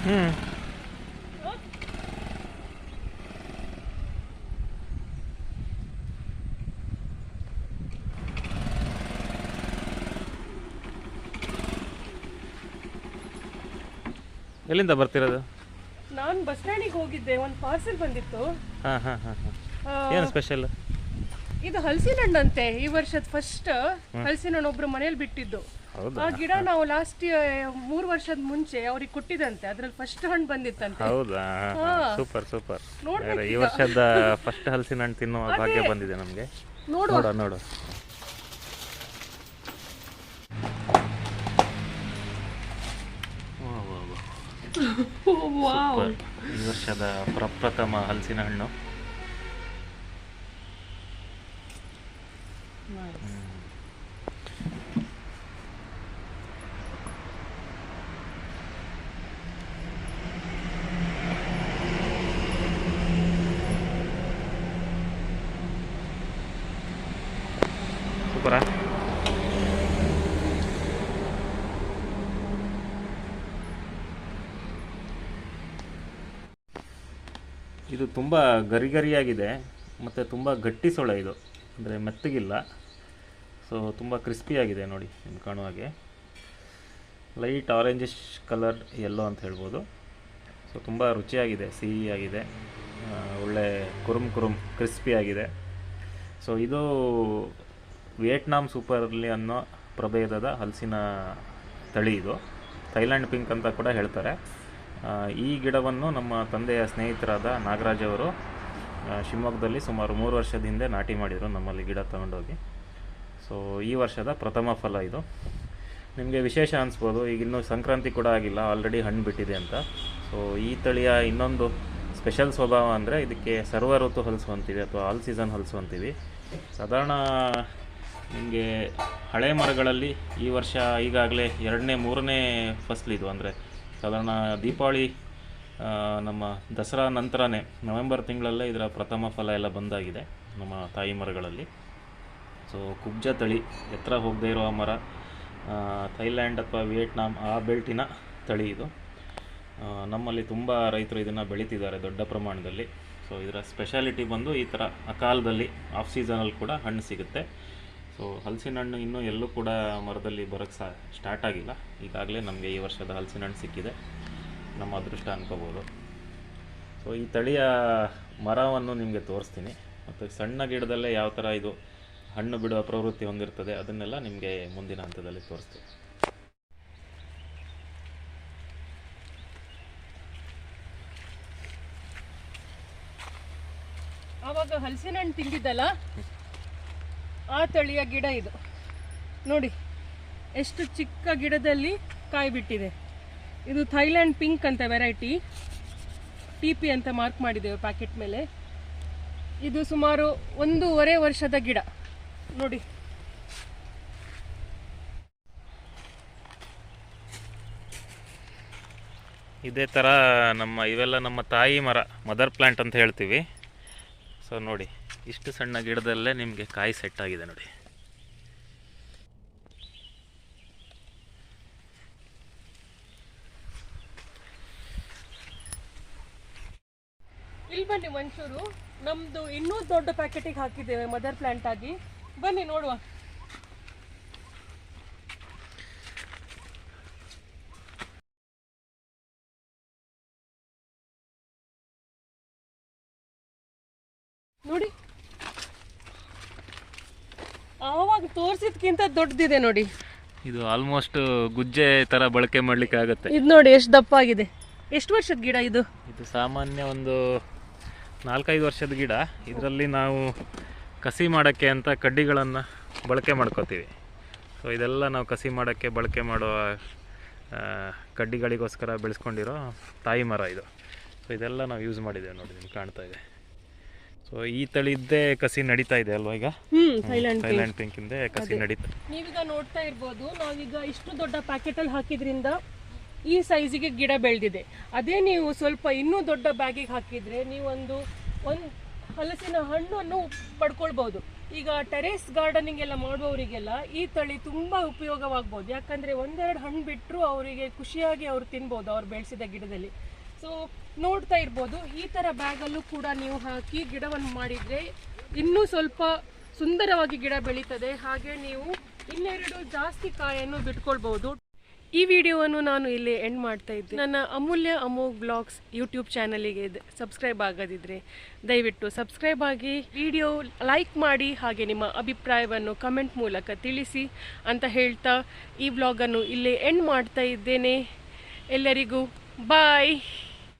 ಹ್ಞೂ ಎಲ್ಲಿಂದ ಬರ್ತಿರೋದು? ನಾನು ಬಸ್ ಸ್ಟ್ಯಾಂಡಿಗೆ ಹೋಗಿದ್ದೆ, ಒಂದು ಪಾರ್ಸೆಲ್ ಬಂದಿತ್ತು. ಹಾಂ ಹಾಂ ಹಾಂ ಹಾಂ. ಏನು ಸ್ಪೆಷಲ್? ಇದು ಹಲಸಿನ ಹಣ್ಣಂತೆ, ಈ ವರ್ಷದ ಫಸ್ಟ್ ಹಲಸಿನ ಹಣ್ಣು ಒಬ್ರು ಮನೇಲಿ ಬಿಟ್ಟಿದ್ದು. ಆ ಗಿಡ ನಾವು ಲಾಸ್ಟ್ 3 ವರ್ಷದ ಮುಂಚೆ ಅವ್ರಿಗೆ ಕೊಟ್ಟಿದಂತೆ, ಅದ್ರಲ್ಲಿ ಫಸ್ಟ್ ಹಣ್ಣು ಬಂದಿತ್ತಂತೆ. ಹೌದಾ? Super super. ಈ ವರ್ಷದ ಫಸ್ಟ್ ಹಲಸಿನ ಹಣ್ಣು ತಿನ್ನೋ ಭಾಗ್ಯ ಬಂದಿದೆ ನಮಗೆ. ನೋಡು ನೋಡು. ಈ ವರ್ಷದ ಪ್ರಪ್ರಥಮ ಹಲಸಿನ ಹಣ್ಣು. ಸೂಪರಾ? ಇದು ತುಂಬ ಗರಿಗರಿಯಾಗಿದೆ ಮತ್ತು ತುಂಬ ಗಟ್ಟಿ ಸೊಳೆ ಇದು, ಅಂದರೆ ಮೆತ್ತಗಿಲ್ಲ. ಸೊ ತುಂಬ ಕ್ರಿಸ್ಪಿಯಾಗಿದೆ ನೋಡಿ, ನಿಮ್ಗೆ ಕಾಣುವ ಹಾಗೆ. ಲೈಟ್ ಆರೆಂಜಿಶ್ ಕಲರ್ ಯೆಲ್ಲೋ ಅಂತ ಹೇಳ್ಬೋದು. ಸೊ ತುಂಬ ರುಚಿಯಾಗಿದೆ, ಸಿಹಿಯಾಗಿದೆ, ಒಳ್ಳೆ ಕುರುಮ್ ಕ್ರಿಸ್ಪಿಯಾಗಿದೆ. ಸೊ ಇದು ವಿಯೆಟ್ನಾಮ್ ಸೂಪರ್ಲಿ ಅನ್ನೋ ಪ್ರಭೇದದ ಹಲಸಿನ ತಳಿ. ಇದು ಥೈಲ್ಯಾಂಡ್ ಪಿಂಕ್ ಅಂತ ಕೂಡ ಹೇಳ್ತಾರೆ. ಈ ಗಿಡವನ್ನು ನಮ್ಮ ತಂದೆಯ ಸ್ನೇಹಿತರಾದ ನಾಗರಾಜ್ ಅವರು ಶಿವಮೊಗ್ಗದಲ್ಲಿ ಸುಮಾರು 3 ವರ್ಷದ ಹಿಂದೆ ನಾಟಿ ಮಾಡಿದರು, ನಮ್ಮಲ್ಲಿ ಗಿಡ ತಗೊಂಡೋಗಿ. ಸೊ ಈ ವರ್ಷದ ಪ್ರಥಮ ಫಲ ಇದು. ನಿಮಗೆ ವಿಶೇಷ ಅನಿಸ್ಬೋದು, ಈಗ ಇನ್ನೂ ಸಂಕ್ರಾಂತಿ ಕೂಡ ಆಗಿಲ್ಲ, ಆಲ್ರೆಡಿ ಹಣ್ಣು ಬಿಟ್ಟಿದೆ ಅಂತ. ಸೊ ಈ ತಳಿಯ ಇನ್ನೊಂದು ಸ್ಪೆಷಲ್ ಸ್ವಭಾವ ಅಂದರೆ ಇದಕ್ಕೆ ಸರ್ವ ಋತು ಹಲಸು ಅಂತೀವಿ, ಅಥವಾ ಆಲ್ ಸೀಸನ್ ಹಲಸು ಅಂತೀವಿ. ಸಾಧಾರಣ ನಿಮಗೆ ಹಳೆ ಮರಗಳಲ್ಲಿ ಈ ವರ್ಷ ಈಗಾಗಲೇ 2ನೇ 3ನೇ ಫಸಲಿದು. ಅಂದರೆ ಸಾಧಾರಣ ದೀಪಾವಳಿ ನಮ್ಮ ದಸರಾ ನಂತರನೇ ನವೆಂಬರ್ ತಿಂಗಳಲ್ಲೇ ಇದರ ಪ್ರಥಮ ಫಲ ಎಲ್ಲ ಬಂದಾಗಿದೆ ನಮ್ಮ ತಾಯಿ ಮರಗಳಲ್ಲಿ. ಸೊ ಕುಬ್ಜ ತಳಿ, ಎತ್ತರ ಹೋಗದೇ ಇರೋ ಮರ, ಥೈಲ್ಯಾಂಡ್ ಅಥವಾ ವಿಯೆಟ್ನಾಮ್ ಆ ಬೆಲ್ಟಿನ ತಳಿ ಇದು. ನಮ್ಮಲ್ಲಿ ತುಂಬ ರೈತರು ಇದನ್ನು ಬೆಳೀತಿದ್ದಾರೆ ದೊಡ್ಡ ಪ್ರಮಾಣದಲ್ಲಿ. ಸೊ ಇದರ ಸ್ಪೆಷಾಲಿಟಿ ಬಂದು ಈ ಥರ ಅಕಾಲದಲ್ಲಿ ಆಫ್ ಸೀಸನಲ್ಲಿ ಕೂಡ ಹಣ್ಣು ಸಿಗುತ್ತೆ. ಸೊ ಹಲಸಿನ ಹಣ್ಣು ಇನ್ನೂ ಎಲ್ಲೂ ಕೂಡ ಮರದಲ್ಲಿ ಬರೋಕ್ಕೆ ಸ್ಟಾರ್ಟ್ ಆಗಿಲ್ಲ. ಈಗಾಗಲೇ ನಮಗೆ ಈ ವರ್ಷದ ಹಲಸಿನ ಹಣ್ಣು ಸಿಕ್ಕಿದೆ, ನಮ್ಮ ಅದೃಷ್ಟ ಅನ್ಕೋಬೋದು. ಸೊ ಈ ತಳಿಯ ಮರವನ್ನು ನಿಮಗೆ ತೋರಿಸ್ತೀನಿ, ಮತ್ತು ಸಣ್ಣ ಗಿಡದಲ್ಲೇ ಯಾವ ಥರ ಇದು ಹಣ್ಣು ಬಿಡುವ ಪ್ರವೃತ್ತಿ ಹೊಂದಿರ್ತದೆ ಅದನ್ನೆಲ್ಲ ನಿಮಗೆ ಮುಂದಿನ ಹಂತದಲ್ಲಿ ತೋರಿಸ್ತೀನಿ. ಆವಾಗ ಹಲಸಿನ ಹಣ್ಣು ತಿಂದಿದ್ದಲ್ಲ, ಆ ತಳಿಯ ಗಿಡ ಇದು ನೋಡಿ, ಎಷ್ಟು ಚಿಕ್ಕ ಗಿಡದಲ್ಲಿ ಕಾಯಿ ಬಿಟ್ಟಿದೆ. ಇದು ಥೈಲ್ಯಾಂಡ್ ಪಿಂಕ್ ಅಂತ ವೆರೈಟಿ, TP ಅಂತ ಮಾರ್ಕ್ ಮಾಡಿದ್ದೇವೆ ಪ್ಯಾಕೆಟ್ ಮೇಲೆ. ಇದು ಸುಮಾರು 1.5 ವರ್ಷದ ಗಿಡ ನೋಡಿ. ಇದೇ ಥರ ಇವೆಲ್ಲ ನಮ್ಮ ತಾಯಿ ಮರ, ಮದರ್ ಪ್ಲ್ಯಾಂಟ್ ಅಂತ ಹೇಳ್ತೀವಿ. ಸೊ ನೋಡಿ, ಇಷ್ಟು ಸಣ್ಣ ಗಿಡದಲ್ಲೇ ನಿಮಗೆ ಕಾಯಿ ಸೆಟ್ ಆಗಿದೆ ನೋಡಿ. ಇಲ್ಲಿ ಬನ್ನಿ ಒಂಚೂರು, ನಮ್ದು ಇನ್ನೂ ದೊಡ್ಡ ಪ್ಯಾಕೆಟಿಗೆ ಹಾಕಿದ್ದೇವೆ ಮದರ್ ಪ್ಲಾಂಟ್ ಆಗಿ. ಬನ್ನಿ ನೋಡುವ. ನೋಡಿ, ಆವಾಗ ತೋರಿಸಿದ್ಕಿಂತ ದೊಡ್ಡದಿದೆ ನೋಡಿ. ಇದು ಆಲ್ಮೋಸ್ಟ್ ಗುಜ್ಜೆ ಥರ ಬಳಕೆ ಮಾಡಲಿಕ್ಕೆ ಆಗುತ್ತೆ. ಇದು ನೋಡಿ ಎಷ್ಟು ದಪ್ಪ ಆಗಿದೆ. ಎಷ್ಟು ವರ್ಷದ ಗಿಡ ಇದು? ಇದು ಸಾಮಾನ್ಯ ಒಂದು 4-5 ವರ್ಷದ ಗಿಡ. ಇದರಲ್ಲಿ ನಾವು ಕಸಿ ಮಾಡೋಕ್ಕೆ ಅಂತ ಕಡ್ಡಿಗಳನ್ನು ಬಳಕೆ ಮಾಡ್ಕೋತೀವಿ. ಸೊ ಇದೆಲ್ಲ ನಾವು ಕಸಿ ಮಾಡೋಕ್ಕೆ ಬಳಕೆ ಮಾಡುವ ಕಡ್ಡಿಗಳಿಗೋಸ್ಕರ ಬೆಳೆಸ್ಕೊಂಡಿರೋ ತಾಯಿ ಮರ ಇದು. ಸೊ ಇದೆಲ್ಲ ನಾವು ಯೂಸ್ ಮಾಡಿದ್ದೇವೆ ನೋಡಿ, ನಿಮ್ಗೆ ಕಾಣ್ತಾ ಇದೆ. ಸೊ ಈ ತಳಿದ್ದೇ ಕಸಿ ನಡೀತಾ ಇದೆ ಅಲ್ವಾ ಈಗ? ಥೈಲ್ಯಾಂಡ್ ಪಿಂಕ್ ಇಂದೇ ಕಸಿ ನಡೀತಾ. ನೀವೀಗ ನೋಡ್ತಾ ಇರ್ಬೋದು, ನಾವೀಗ ಇಷ್ಟು ದೊಡ್ಡ ಪ್ಯಾಕೆಟಲ್ಲಿ ಹಾಕಿದ್ರಿಂದ ಈ ಸೈಜಿಗೆ ಗಿಡ ಬೆಳೆದಿದೆ. ಅದೇ ನೀವು ಸ್ವಲ್ಪ ಇನ್ನೂ ದೊಡ್ಡ ಬ್ಯಾಗಿಗೆ ಹಾಕಿದರೆ ನೀವು ಒಂದು ಹಲಸಿನ ಹಣ್ಣನ್ನು ಪಡ್ಕೊಳ್ಬೋದು. ಈಗ ಟೆರೇಸ್ ಗಾರ್ಡನಿಂಗ್ ಎಲ್ಲ ಮಾಡುವವರಿಗೆಲ್ಲ ಈ ತಳಿ ತುಂಬ ಉಪಯೋಗವಾಗ್ಬೋದು. ಯಾಕಂದರೆ ಒಂದೆರಡು ಹಣ್ಣು ಬಿಟ್ಟರು ಅವರಿಗೆ ಖುಷಿಯಾಗಿ ಅವರು ತಿನ್ಬೋದು ಅವ್ರು ಬೆಳೆಸಿದ ಗಿಡದಲ್ಲಿ. ಸೊ ನೋಡ್ತಾ ಇರ್ಬೋದು, ಈ ಥರ ಬ್ಯಾಗಲ್ಲೂ ಕೂಡ ನೀವು ಹಾಕಿ ಗಿಡವನ್ನು ಮಾಡಿದರೆ ಇನ್ನೂ ಸ್ವಲ್ಪ ಸುಂದರವಾಗಿ ಗಿಡ ಬೆಳೀತದೆ. ಹಾಗೆ ನೀವು ಇನ್ನೆರಡು ಜಾಸ್ತಿ ಕಾಯನ್ನು ಬಿಟ್ಕೊಳ್ಬೋದು. ಈ ವಿಡಿಯೋವನ್ನು ನಾನು ಇಲ್ಲಿ ಎಂಡ್ ಮಾಡ್ತಾ ಇದ್ದೆ. ನನ್ನ ಅಮೂಲ್ಯ ಅಮೋಘ್ ಬ್ಲಾಗ್ಸ್ ಯೂಟ್ಯೂಬ್ ಚಾನಲಿಗೆ ಸಬ್ಸ್ಕ್ರೈಬ್ ಆಗದಿದ್ದರೆ ದಯವಿಟ್ಟು ಸಬ್ಸ್ಕ್ರೈಬ್ ಆಗಿ, ವಿಡಿಯೋ ಲೈಕ್ ಮಾಡಿ, ಹಾಗೆ ನಿಮ್ಮ ಅಭಿಪ್ರಾಯವನ್ನು ಕಮೆಂಟ್ ಮೂಲಕ ತಿಳಿಸಿ ಅಂತ ಹೇಳ್ತಾ ಈ ವ್ಲಾಗನ್ನು ಇಲ್ಲೇ ಎಂಡ್ ಮಾಡ್ತಾ ಇದ್ದೇನೆ. ಎಲ್ಲರಿಗೂ ಬಾಯ್.